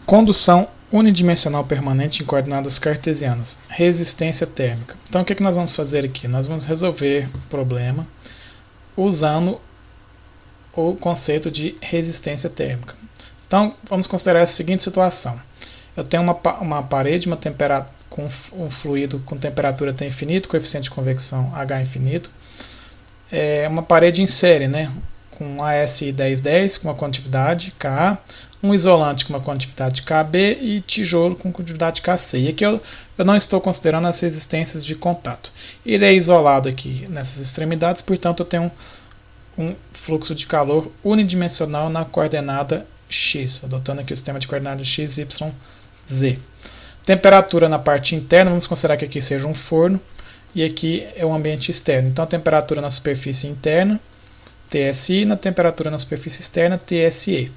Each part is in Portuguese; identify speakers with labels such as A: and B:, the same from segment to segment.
A: Condução unidimensional permanente em coordenadas cartesianas. Resistência térmica. Então o que nós vamos fazer aqui? Nós vamos resolver o problema usando o conceito de resistência térmica. Então vamos considerar a seguinte situação. Eu tenho uma parede com um fluido com temperatura T infinito, coeficiente de convecção H infinito. É uma parede em série, né? Com ASI 1010 com uma condutividade Ka, um isolante com uma condutividade Kb e tijolo com condutividade Kc. E aqui eu não estou considerando as resistências de contato. Ele é isolado aqui nessas extremidades, portanto eu tenho um fluxo de calor unidimensional na coordenada x, adotando aqui o sistema de coordenadas x, y, z. Temperatura na parte interna, vamos considerar que aqui seja um forno e aqui é o ambiente externo. Então a temperatura na superfície interna, TSI, na temperatura na superfície externa, TSE.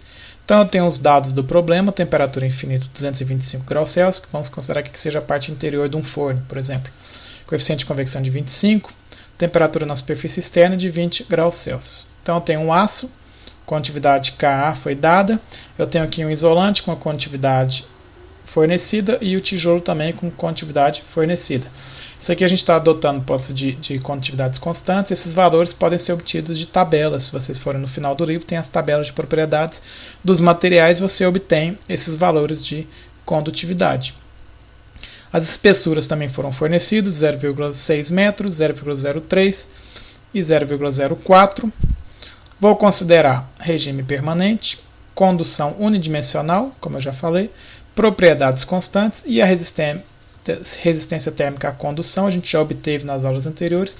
A: Então eu tenho os dados do problema, temperatura infinita 225 graus Celsius, que vamos considerar que seja a parte interior de um forno, por exemplo. Coeficiente de convecção de 25, temperatura na superfície externa de 20 graus Celsius. Então eu tenho um aço, condutividade Ka foi dada, eu tenho aqui um isolante com a condutividade fornecida e o tijolo também com condutividade fornecida. Isso aqui a gente está adotando hipótese de condutividades constantes. Esses valores podem ser obtidos de tabelas. Se vocês forem no final do livro, tem as tabelas de propriedades dos materiais, você obtém esses valores de condutividade. As espessuras também foram fornecidas, 0,6 metros, 0,03 e 0,04. Vou considerar regime permanente, condução unidimensional, como eu já falei, propriedades constantes e a resistência térmica à condução, a gente já obteve nas aulas anteriores,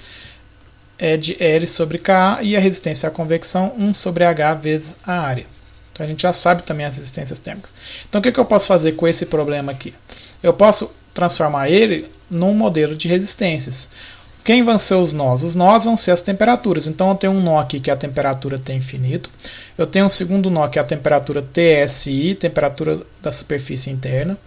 A: é de L sobre Ka, e a resistência à convecção 1 sobre H vezes a área. Então a gente já sabe também as resistências térmicas. Então o que eu posso fazer com esse problema aqui? Eu posso transformar ele num modelo de resistências. Quem vão ser os nós? Os nós vão ser as temperaturas. Então eu tenho um nó aqui que é a temperatura T infinito. Eu tenho um segundo nó que é a temperatura TSI, temperatura da superfície interna.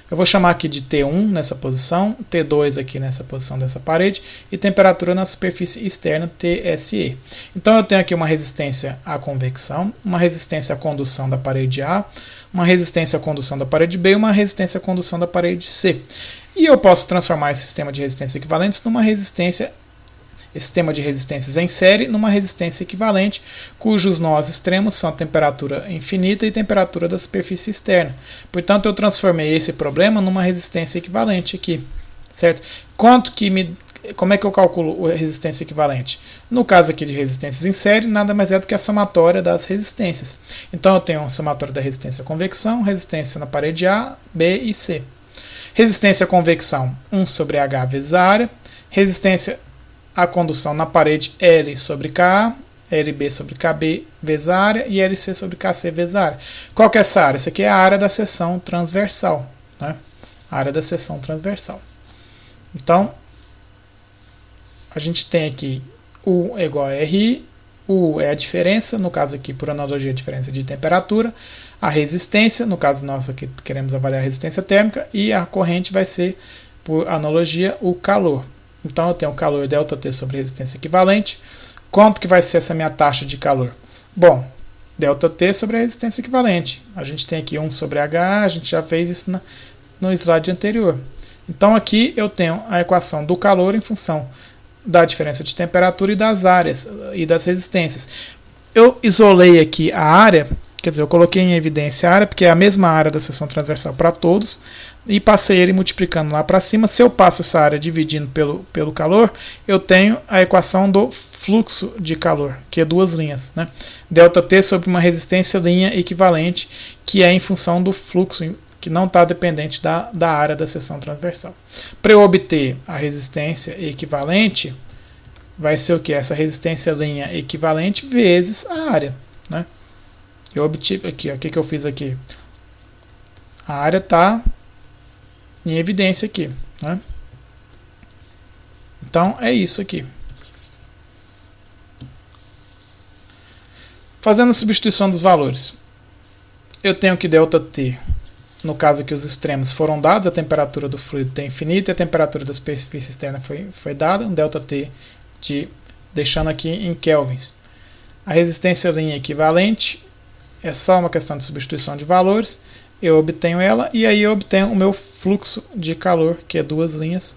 A: Eu vou chamar aqui de T1 nessa posição, T2 aqui nessa posição dessa parede e temperatura na superfície externa TSE. Então eu tenho aqui uma resistência à convecção, uma resistência à condução da parede A, uma resistência à condução da parede B e uma resistência à condução da parede C. E eu posso transformar esse sistema de resistências equivalentes numa resistência, esse sistema de resistências em série, numa resistência equivalente, cujos nós extremos são a temperatura infinita e temperatura da superfície externa. Portanto, eu transformei esse problema numa resistência equivalente aqui, certo? Como é que eu calculo a resistência equivalente? No caso aqui de resistências em série, nada mais é do que a somatória das resistências. Então, eu tenho a somatória da resistência à convecção, resistência na parede A, B e C. Resistência à convecção, 1 sobre H vezes a área. Resistência à condução na parede, L sobre Ka, LB sobre KB vezes a área e LC sobre KC vezes a área. Qual que é essa área? Essa aqui é a área da seção transversal, né? A área da seção transversal. Então, a gente tem aqui U é igual a RI, U é a diferença, no caso aqui, por analogia, a diferença de temperatura, a resistência, no caso nosso aqui, queremos avaliar a resistência térmica, e a corrente vai ser, por analogia, o calor. Então eu tenho o calor ΔT sobre resistência equivalente. Quanto que vai ser essa minha taxa de calor? Bom, ΔT sobre a resistência equivalente. A gente tem aqui 1 sobre H, a gente já fez isso no slide anterior. Então aqui eu tenho a equação do calor em função da diferença de temperatura e das áreas e das resistências. Eu isolei aqui a área, quer dizer, eu coloquei em evidência a área, porque é a mesma área da seção transversal para todos, e passei ele multiplicando lá para cima. Se eu passo essa área dividindo pelo calor, eu tenho a equação do fluxo de calor, que é duas linhas, né? ΔT sobre uma resistência linha equivalente, que é em função do fluxo, que não está dependente da área da seção transversal. Para eu obter a resistência equivalente, vai ser o que? Essa resistência linha equivalente vezes a área, né? Eu obtive aqui, ó, o que eu fiz aqui? A área está em evidência aqui, né? Então é isso aqui. Fazendo a substituição dos valores, eu tenho que ΔT, no caso aqui os extremos foram dados, a temperatura do fluido T infinito e a temperatura da superfície externa foi dada, um ΔT deixando aqui em kelvins. A resistência linha equivalente é só uma questão de substituição de valores, eu obtenho ela, e aí eu obtenho o meu fluxo de calor, que é duas linhas,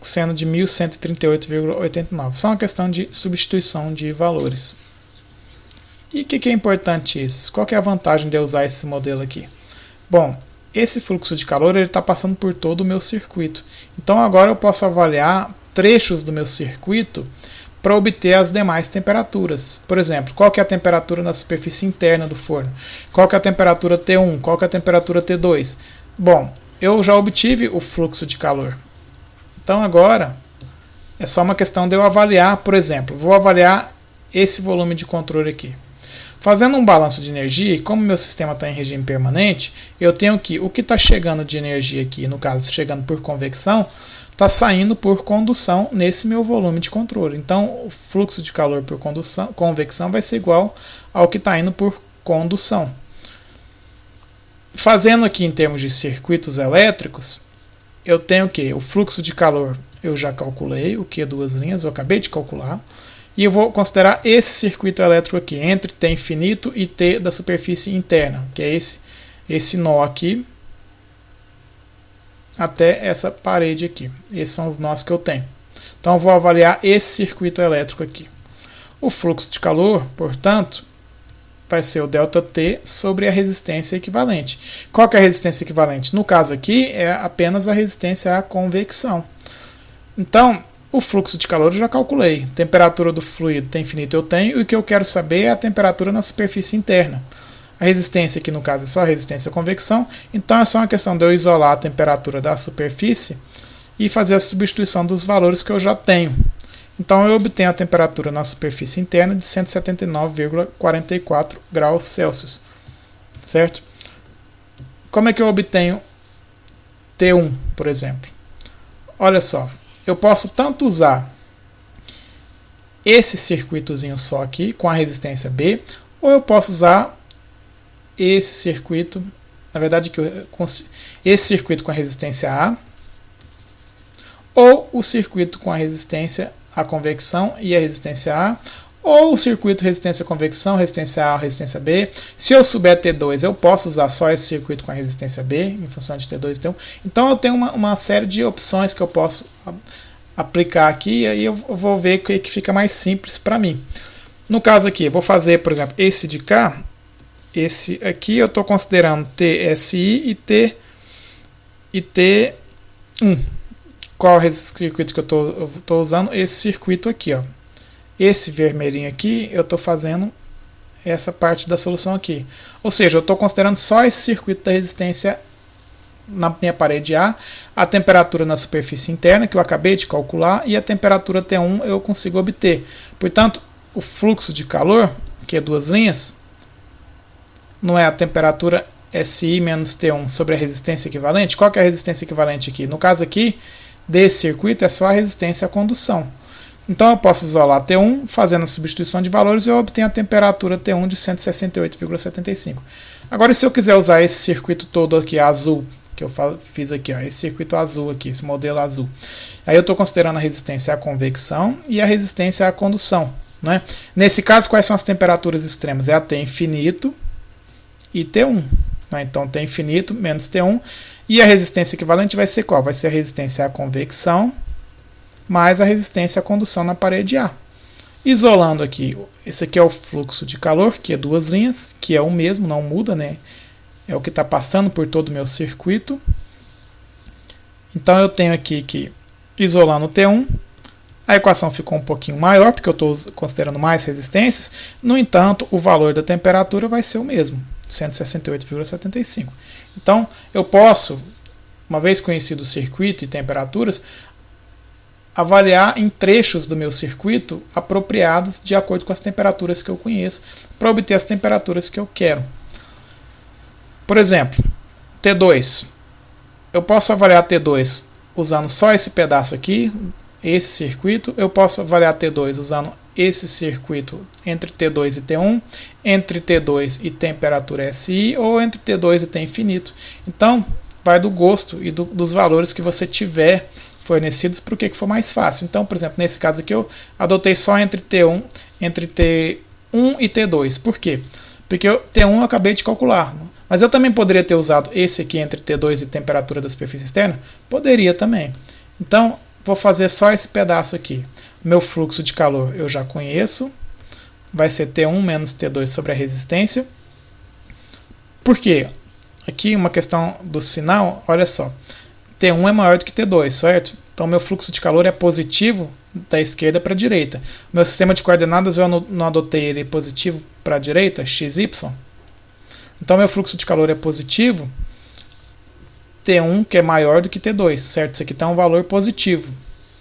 A: sendo de 1138,89. Só uma questão de substituição de valores. E o que é importante isso? Qual que é a vantagem de eu usar esse modelo aqui? Bom, esse fluxo de calor está passando por todo o meu circuito. Então agora eu posso avaliar trechos do meu circuito para obter as demais temperaturas. Por exemplo, qual que é a temperatura na superfície interna do forno? Qual que é a temperatura T1? Qual que é a temperatura T2? Bom, eu já obtive o fluxo de calor. Então agora é só uma questão de eu avaliar, por exemplo, vou avaliar esse volume de controle aqui. Fazendo um balanço de energia, e como meu sistema está em regime permanente, eu tenho que o que está chegando de energia aqui, no caso chegando por convecção, está saindo por condução nesse meu volume de controle. Então o fluxo de calor por convecção vai ser igual ao que está indo por condução. Fazendo aqui em termos de circuitos elétricos, eu tenho que o fluxo de calor eu já calculei, o que é duas linhas, eu acabei de calcular. E eu vou considerar esse circuito elétrico aqui, entre T infinito e T da superfície interna, que é esse nó aqui, até essa parede aqui. Esses são os nós que eu tenho. Então eu vou avaliar esse circuito elétrico aqui. O fluxo de calor, portanto, vai ser o ΔT sobre a resistência equivalente. Qual que é a resistência equivalente? No caso aqui, é apenas a resistência à convecção. Então, o fluxo de calor eu já calculei. Temperatura do fluido T infinito eu tenho, e o que eu quero saber é a temperatura na superfície interna. A resistência aqui no caso é só a resistência à convecção, então é só uma questão de eu isolar a temperatura da superfície e fazer a substituição dos valores que eu já tenho. Então eu obtenho a temperatura na superfície interna de 179,44 graus Celsius. Certo? Como é que eu obtenho T1, por exemplo? Olha só. Eu posso tanto usar esse circuitozinho só aqui, com a resistência B, ou eu posso usar esse circuito, na verdade, esse circuito com a resistência A, ou o circuito com a resistência à convecção e a resistência A, ou o circuito resistência à convecção, resistência A, resistência B. Se eu souber T2, eu posso usar só esse circuito com a resistência B, em função de T2 e T1. Então eu tenho uma série de opções que eu posso aplicar aqui, e aí eu vou ver o que fica mais simples para mim. No caso aqui, eu vou fazer, por exemplo, esse de cá. Esse aqui eu estou considerando TSI e T1. Qual é o circuito que eu estou usando? Esse circuito aqui, ó. Esse vermelhinho aqui, eu estou fazendo essa parte da solução aqui. Ou seja, eu estou considerando só esse circuito da resistência na minha parede A, a temperatura na superfície interna, que eu acabei de calcular, e a temperatura T1 eu consigo obter. Portanto, o fluxo de calor, que é duas linhas, não é a temperatura SI menos T1 sobre a resistência equivalente? Qual que é a resistência equivalente aqui? No caso aqui, desse circuito, é só a resistência à condução. Então eu posso isolar T1, fazendo a substituição de valores, e eu obtenho a temperatura T1 de 168,75. Agora, se eu quiser usar esse circuito todo aqui, azul, que eu fiz aqui, ó, esse circuito azul aqui, esse modelo azul, aí eu estou considerando a resistência à convecção e a resistência à condução. Né? Nesse caso, quais são as temperaturas extremas? É a T infinito e T1. Né? Então, T infinito menos T1. E a resistência equivalente vai ser qual? Vai ser a resistência à convecção mais a resistência à condução na parede A. Isolando aqui, esse aqui é o fluxo de calor, que é duas linhas, que é o mesmo, não muda, né? É o que está passando por todo o meu circuito. Então eu tenho aqui que, isolando o T1, a equação ficou um pouquinho maior, porque eu estou considerando mais resistências. No entanto, o valor da temperatura vai ser o mesmo, 168,75. Então, eu posso, uma vez conhecido o circuito e temperaturas, avaliar em trechos do meu circuito apropriados de acordo com as temperaturas que eu conheço, para obter as temperaturas que eu quero. Por exemplo, T2. Eu posso avaliar T2 usando só esse pedaço aqui, esse circuito. Eu posso avaliar T2 usando esse circuito entre T2 e T1, entre T2 e temperatura SI, ou entre T2 e T infinito. Então, vai do gosto e dos valores que você tiver fornecidos para o que for mais fácil. Então, por exemplo, nesse caso aqui eu adotei só entre T1 e T2. Por quê? Porque o T1 eu acabei de calcular. Mas eu também poderia ter usado esse aqui entre T2 e temperatura da superfície externa? Poderia também. Então, vou fazer só esse pedaço aqui. Meu fluxo de calor eu já conheço. Vai ser T1 menos T2 sobre a resistência. Por quê? Aqui uma questão do sinal, olha só. T1 é maior do que T2, certo? Então meu fluxo de calor é positivo da esquerda para a direita. Meu sistema de coordenadas eu não adotei ele positivo para a direita, xy. Então meu fluxo de calor é positivo, T1 que é maior do que T2, certo? Isso aqui está um valor positivo.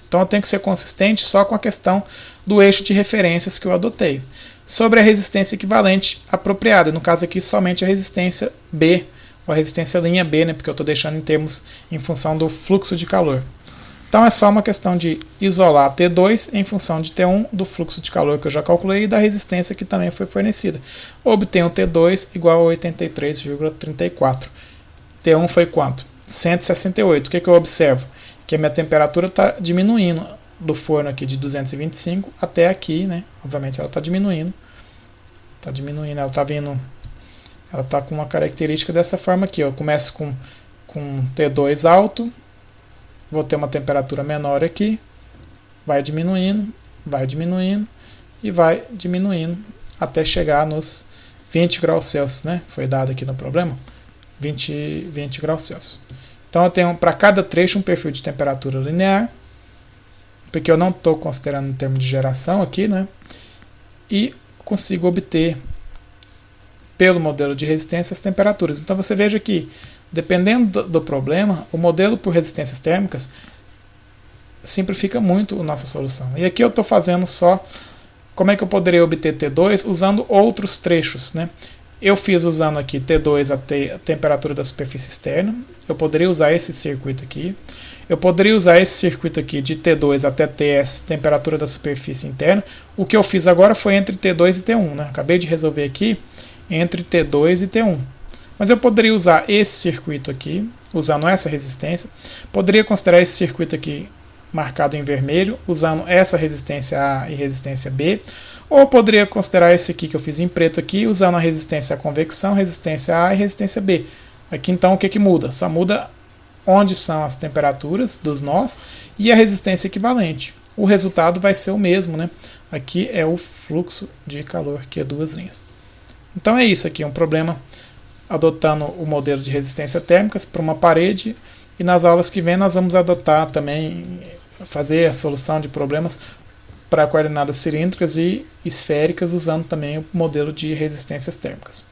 A: Então eu tenho que ser consistente só com a questão do eixo de referências que eu adotei. Sobre a resistência equivalente apropriada, no caso aqui somente a resistência B, ou a resistência linha B, né, porque eu estou deixando em termos em função do fluxo de calor. Então é só uma questão de isolar T2 em função de T1 do fluxo de calor que eu já calculei e da resistência que também foi fornecida. Obtenho T2 igual a 83,34. T1 foi quanto? 168. O que eu observo? Que a minha temperatura está diminuindo do forno aqui de 225 até aqui, né? Obviamente ela está diminuindo. Está diminuindo, ela está vindo... Ela está com uma característica dessa forma aqui. Eu começo com T2 alto, vou ter uma temperatura menor aqui, vai diminuindo e vai diminuindo até chegar nos 20 graus Celsius, né? Foi dado aqui no problema, 20 graus Celsius. Então eu tenho para cada trecho um perfil de temperatura linear, porque eu não estou considerando em termos de geração aqui, né? E consigo obter pelo modelo de resistência as temperaturas. Então você veja que, dependendo do problema, o modelo por resistências térmicas simplifica muito a nossa solução. E aqui eu estou fazendo só como é que eu poderia obter T2 usando outros trechos, né? Eu fiz usando aqui T2 a temperatura da superfície externa. Eu poderia usar esse circuito aqui. Eu poderia usar esse circuito aqui de T2 até TS, temperatura da superfície interna. O que eu fiz agora foi entre T2 e T1, né? Acabei de resolver aqui entre T2 e T1. Mas eu poderia usar esse circuito aqui, usando essa resistência. Poderia considerar esse circuito aqui marcado em vermelho, usando essa resistência A e resistência B. Ou poderia considerar esse aqui que eu fiz em preto aqui, usando a resistência à convecção, resistência A e resistência B. Aqui então o que muda? Só muda onde são as temperaturas dos nós e a resistência equivalente. O resultado vai ser o mesmo, né? Aqui é o fluxo de calor, que é duas linhas. Então é isso aqui, um problema adotando o modelo de resistência térmicas para uma parede, e nas aulas que vem nós vamos adotar também, fazer a solução de problemas para coordenadas cilíndricas e esféricas, usando também o modelo de resistências térmicas.